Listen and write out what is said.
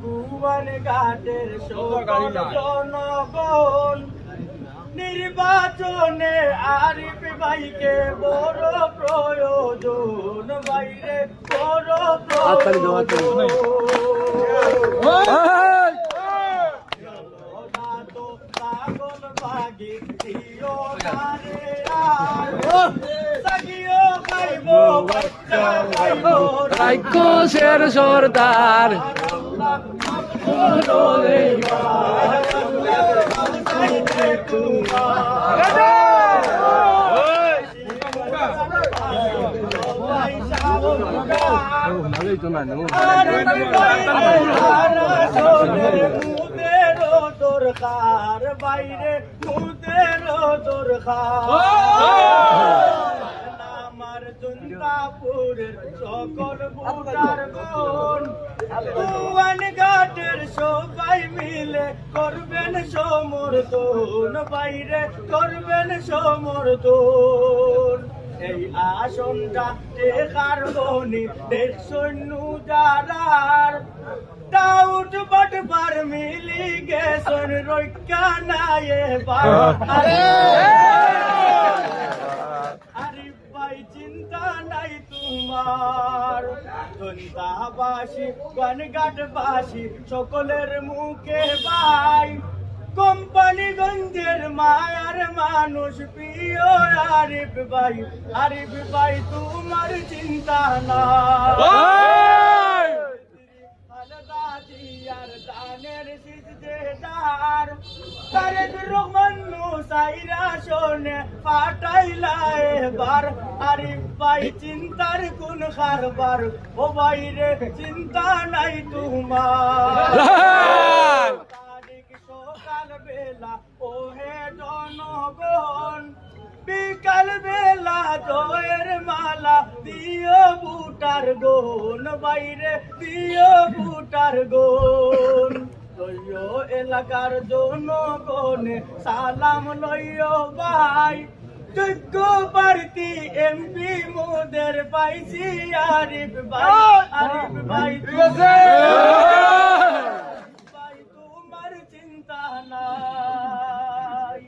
ভুবন ঘাটের সকল জনগণ নির্বাচনে আরিফ ভাইকে বড় প্রয়োজন, বাইরে বড় প্রয়োজন। পাগল বাগি দিও নারে আর সাকিও খাইব বাচ্চা খাইব রাইকোশের সর্দার দরকার বাইরে মুদের দরকার আমার জনতাপুরের সকল ভোটার গণ ভুবন ঘাটের সবাই মিলে করবেন সমর্থন, বাইরে করবেন সমর্থন। এই আসনটা টেকার বনি দেশ সৈন্য যারার ডাউট বাটবার মিলি গেছন রক্ষা নাই এবার। আরিফ ভাই চিন্তা নাই তোমার, জনতাবাসী গণঘাটবাসী সকলের মুখে ভাই কোম্পানিগঞ্জের মায়ার মানুষ প্রিয় আরিফ ভাই। আরিফ ভাই তোমার চিন্তা নাই, আলদাদিয়ার দানের সিজদার তারেক রহমান মুসাইরা শোনে পাঠাইলা এবার। আরিফ ভাই চিন্তার কোন কারবার, ও বাইরে চিন্তা নাই তোমার। সকাল বেলা ও হে জনগণ, বিকাল বেলা জয়ের মালা দিও বুটার গোন, বাইরে দিও বুটার গোন। লইও এলাকার জনগণে সালাম লইও ভাই, যোগ্য প্রার্থী এমপি মোদের পাইছি আরিফ ভাই। আরিফ ভাই তোমার চিন্তা নাই।